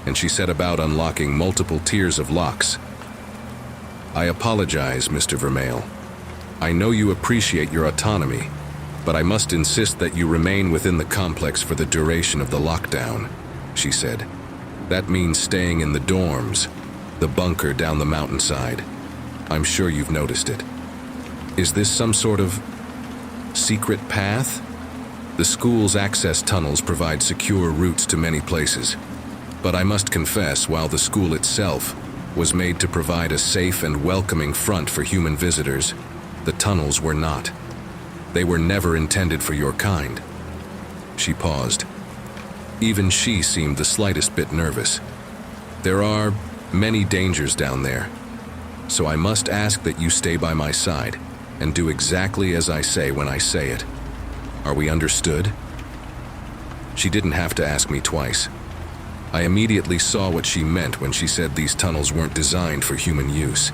and she set about unlocking multiple tiers of locks. "I apologize, Mr. Vermeil. I know you appreciate your autonomy, but I must insist that you remain within the complex for the duration of the lockdown," she said. "That means staying in the dorms, the bunker down the mountainside. I'm sure you've noticed it. Is this some sort of secret path? The school's access tunnels provide secure routes to many places, but I must confess, while the school itself was made to provide a safe and welcoming front for human visitors, the tunnels were not. They were never intended for your kind." She paused. Even she seemed the slightest bit nervous. "There are many dangers down there, so I must ask that you stay by my side and do exactly as I say when I say it. Are we understood?" She didn't have to ask me twice. I immediately saw what she meant when she said these tunnels weren't designed for human use.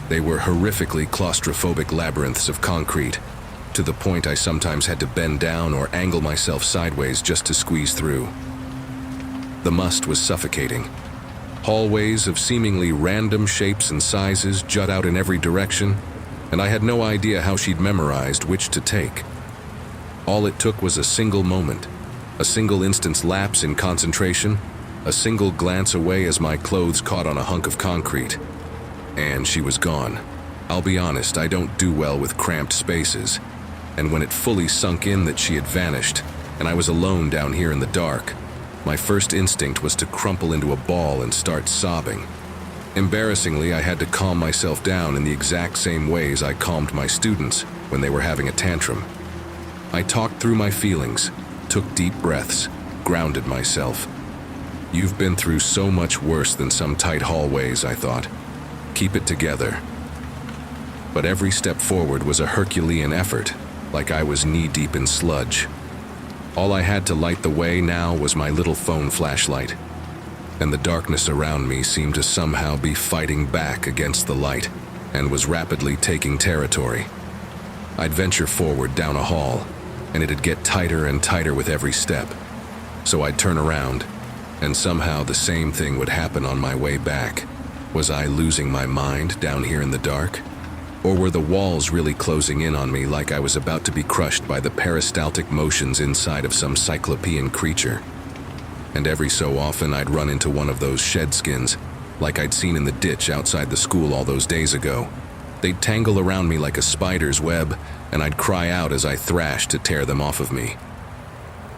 They were horrifically claustrophobic labyrinths of concrete, to the point I sometimes had to bend down or angle myself sideways just to squeeze through. The must was suffocating. Hallways of seemingly random shapes and sizes jut out in every direction, and I had no idea how she'd memorized which to take. All it took was a single moment, a single instant's lapse in concentration, a single glance away as my clothes caught on a hunk of concrete. And she was gone. I'll be honest, I don't do well with cramped spaces. And when it fully sunk in that she had vanished, and I was alone down here in the dark, my first instinct was to crumple into a ball and start sobbing. Embarrassingly, I had to calm myself down in the exact same ways I calmed my students when they were having a tantrum. I talked through my feelings, took deep breaths, grounded myself. You've been through so much worse than some tight hallways, I thought. Keep it together. But every step forward was a Herculean effort, like I was knee-deep in sludge. All I had to light the way now was my little phone flashlight, and the darkness around me seemed to somehow be fighting back against the light and was rapidly taking territory. I'd venture forward down a hall, and it'd get tighter and tighter with every step. So I'd turn around, and somehow the same thing would happen on my way back. Was I losing my mind down here in the dark? Or were the walls really closing in on me like I was about to be crushed by the peristaltic motions inside of some cyclopean creature? And every so often I'd run into one of those shedskins, like I'd seen in the ditch outside the school all those days ago. They'd tangle around me like a spider's web, and I'd cry out as I thrashed to tear them off of me.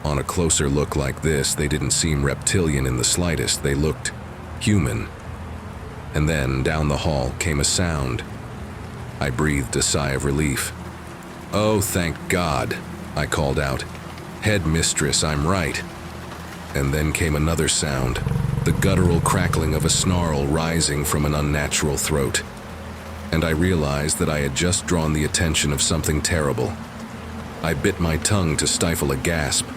On a closer look like this, they didn't seem reptilian in the slightest. They looked human. And then down the hall came a sound. I breathed a sigh of relief. "Oh, thank God," I called out. "Headmistress, I'm right." And then came another sound, the guttural crackling of a snarl rising from an unnatural throat. And I realized that I had just drawn the attention of something terrible. I bit my tongue to stifle a gasp.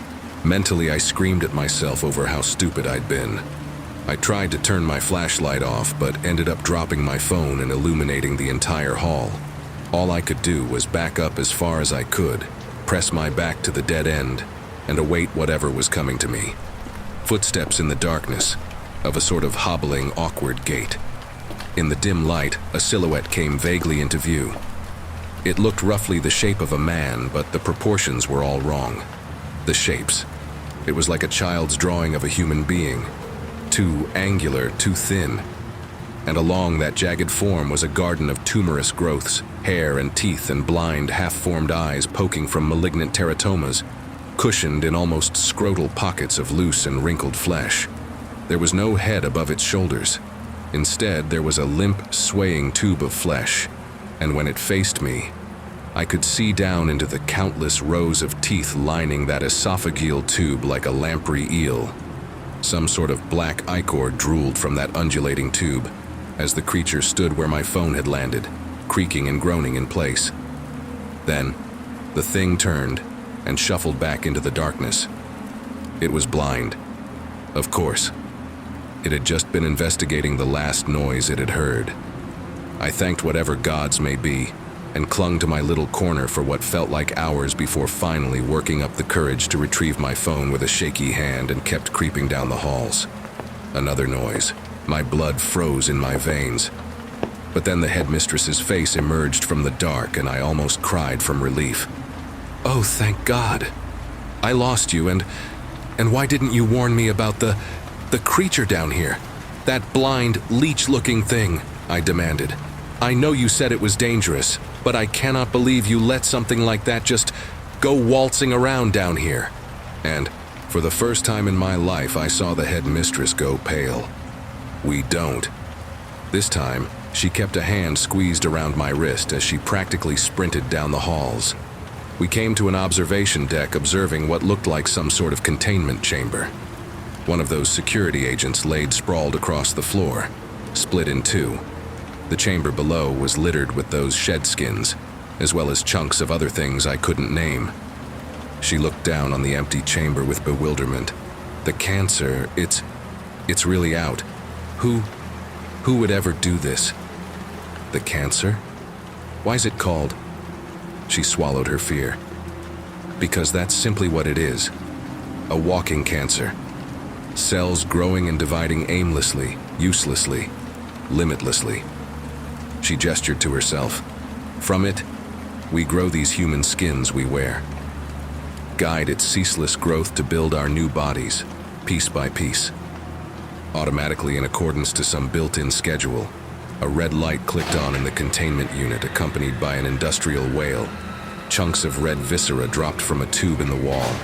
Mentally, I screamed at myself over how stupid I'd been. I tried to turn my flashlight off, but ended up dropping my phone and illuminating the entire hall. All I could do was back up as far as I could, press my back to the dead end, and await whatever was coming to me. Footsteps in the darkness, of a sort of hobbling, awkward gait. In the dim light, a silhouette came vaguely into view. It looked roughly the shape of a man, but the proportions were all wrong. The shapes. It was like a child's drawing of a human being. Too angular, too thin. And along that jagged form was a garden of tumorous growths, hair and teeth and blind, half-formed eyes poking from malignant teratomas, cushioned in almost scrotal pockets of loose and wrinkled flesh. There was no head above its shoulders. Instead, there was a limp, swaying tube of flesh, and when it faced me, I could see down into the countless rows of teeth lining that esophageal tube like a lamprey eel. Some sort of black ichor drooled from that undulating tube as the creature stood where my phone had landed, creaking and groaning in place. Then, the thing turned and shuffled back into the darkness. It was blind. Of course. It had just been investigating the last noise it had heard. I thanked whatever gods may be and clung to my little corner for what felt like hours before finally working up the courage to retrieve my phone with a shaky hand and kept creeping down the halls. Another noise. My blood froze in my veins. But then the headmistress's face emerged from the dark and I almost cried from relief. "Oh, thank God. I lost you, and why didn't you warn me about the creature down here? That blind, leech-looking thing," I demanded. "I know you said it was dangerous, but I cannot believe you let something like that just go waltzing around down here." And for the first time in my life, I saw the headmistress go pale. "We don't." This time, she kept a hand squeezed around my wrist as she practically sprinted down the halls. We came to an observation deck observing what looked like some sort of containment chamber. One of those security agents laid sprawled across the floor, split in two. The chamber below was littered with those shedskins, as well as chunks of other things I couldn't name. She looked down on the empty chamber with bewilderment. "The cancer, it's really out. Who would ever do this?" "The cancer? Why's it called?" She swallowed her fear. "Because that's simply what it is. A walking cancer. Cells growing and dividing aimlessly, uselessly, limitlessly." She gestured to herself. "From it, we grow these human skins we wear. Guide its ceaseless growth to build our new bodies, piece by piece. automatically in accordance to some built-in schedule. A red light clicked on in the containment unit, accompanied by an industrial wail. Chunks of red viscera dropped from a tube in the wall.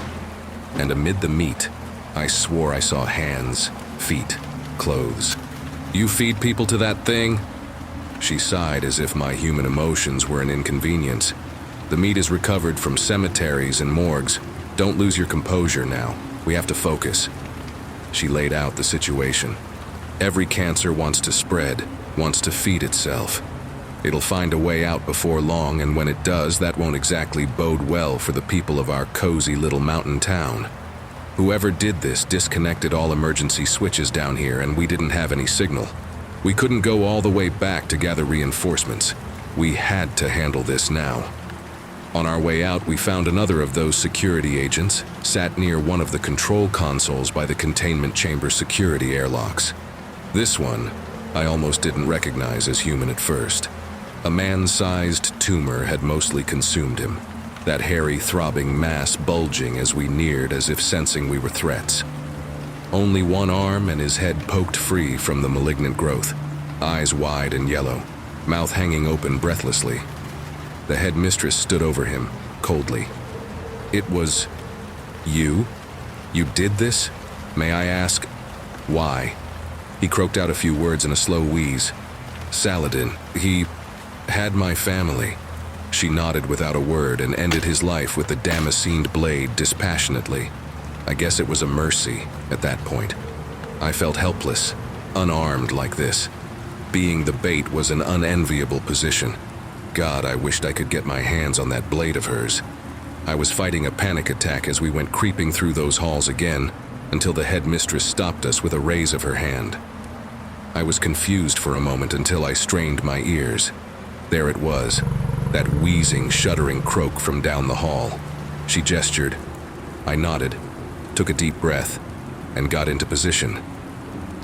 And amid the meat, I swore I saw hands, feet, clothes. "You feed people to that thing?" She sighed as if my human emotions were an inconvenience. "The meat is recovered from cemeteries and morgues. Don't lose your composure now. We have to focus." She laid out the situation. Every cancer wants to spread, wants to feed itself. It'll find a way out before long, and when it does, that won't exactly bode well for the people of our cozy little mountain town. Whoever did this disconnected all emergency switches down here, and we didn't have any signal. We couldn't go all the way back to gather reinforcements. We had to handle this now. On our way out, we found another of those security agents, sat near one of the control consoles by the containment chamber security airlocks. This one, I almost didn't recognize as human at first. A man-sized tumor had mostly consumed him, that hairy, throbbing mass bulging as we neared, as if sensing we were threats. Only one arm and his head poked free from the malignant growth, eyes wide and yellow, mouth hanging open breathlessly. The headmistress stood over him, coldly. "It was you? You did this? May I ask why?" He croaked out a few words in a slow wheeze. "Saladin, he had my family." She nodded without a word and ended his life with the damascened blade dispassionately. I guess it was a mercy at that point. I felt helpless, unarmed like this. Being the bait was an unenviable position. God, I wished I could get my hands on that blade of hers. I was fighting a panic attack as we went creeping through those halls again, until the headmistress stopped us with a raise of her hand. I was confused for a moment until I strained my ears. There it was, that wheezing, shuddering croak from down the hall. She gestured. I nodded, took a deep breath, and got into position.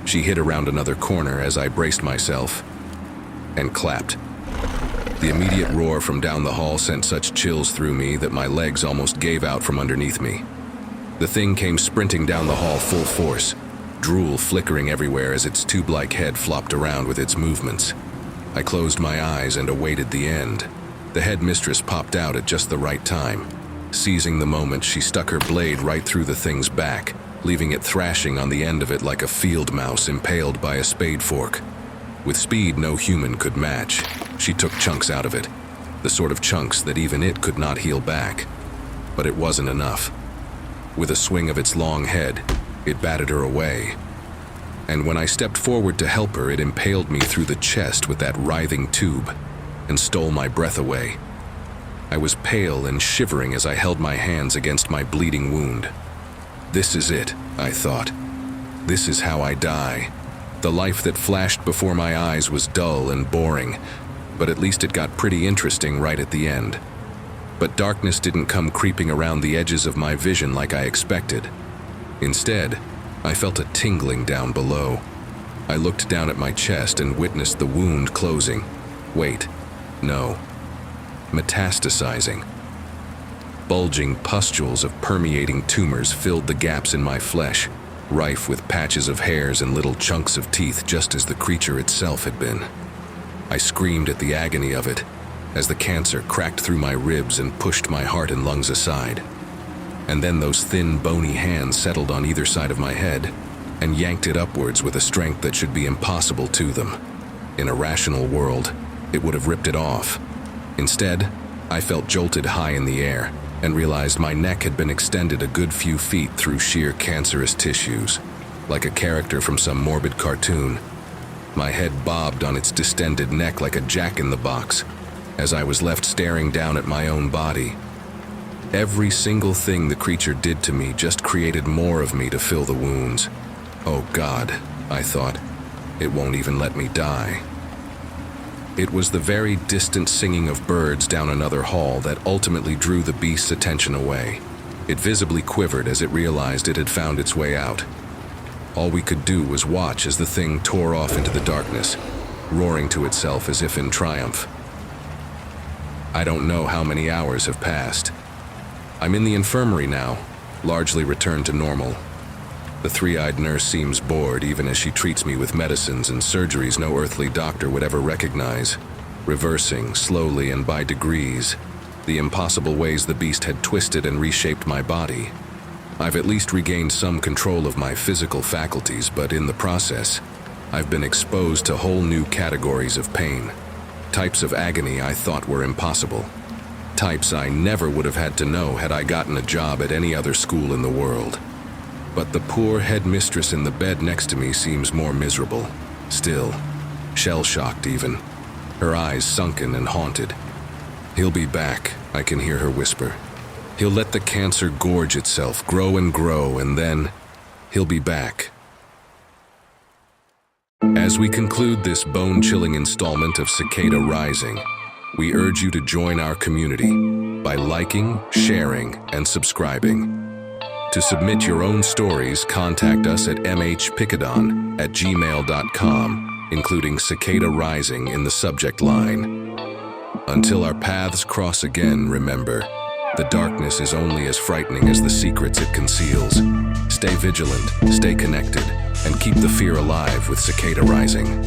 She hid around another corner as I braced myself, and clapped. The immediate roar from down the hall sent such chills through me that my legs almost gave out from underneath me. The thing came sprinting down the hall full force, drool flickering everywhere as its tube-like head flopped around with its movements. I closed my eyes and awaited the end. The headmistress popped out at just the right time. Seizing the moment, she stuck her blade right through the thing's back, leaving it thrashing on the end of it like a field mouse impaled by a spade fork. With speed no human could match, she took chunks out of it, the sort of chunks that even it could not heal back. But it wasn't enough. With a swing of its long head, it batted her away. And when I stepped forward to help her, it impaled me through the chest with that writhing tube and stole my breath away. I was pale and shivering as I held my hands against my bleeding wound. This is it, I thought. This is how I die. The life that flashed before my eyes was dull and boring, but at least it got pretty interesting right at the end. But darkness didn't come creeping around the edges of my vision like I expected. Instead, I felt a tingling down below. I looked down at my chest and witnessed the wound closing. Wait, no. Metastasizing. Bulging pustules of permeating tumors filled the gaps in my flesh, rife with patches of hairs and little chunks of teeth, just as the creature itself had been. I screamed at the agony of it, as the cancer cracked through my ribs and pushed my heart and lungs aside. And then those thin, bony hands settled on either side of my head and yanked it upwards with a strength that should be impossible to them. In a rational world, it would have ripped it off. Instead, I felt jolted high in the air and realized my neck had been extended a good few feet through sheer cancerous tissues, like a character from some morbid cartoon. My head bobbed on its distended neck like a jack-in-the-box, as I was left staring down at my own body. Every single thing the creature did to me just created more of me to fill the wounds. Oh God, I thought, it won't even let me die. It was the very distant singing of birds down another hall that ultimately drew the beast's attention away. It visibly quivered as it realized it had found its way out. All we could do was watch as the thing tore off into the darkness, roaring to itself as if in triumph. I don't know how many hours have passed. I'm in the infirmary now, largely returned to normal. The three-eyed nurse seems bored even as she treats me with medicines and surgeries no earthly doctor would ever recognize, reversing, slowly and by degrees, the impossible ways the beast had twisted and reshaped my body. I've at least regained some control of my physical faculties, but in the process, I've been exposed to whole new categories of pain. Types of agony I thought were impossible. Types I never would have had to know had I gotten a job at any other school in the world. But the poor headmistress in the bed next to me seems more miserable. Still, shell-shocked even. Her eyes sunken and haunted. "He'll be back," I can hear her whisper. "He'll let the cancer gorge itself, grow and grow, and then he'll be back." As we conclude this bone-chilling installment of Cicada Rising, we urge you to join our community by liking, sharing, and subscribing. To submit your own stories, contact us at mhpicadon@gmail.com, including Cicada Rising in the subject line. Until our paths cross again, remember, the darkness is only as frightening as the secrets it conceals. Stay vigilant, stay connected, and keep the fear alive with Cicada Rising.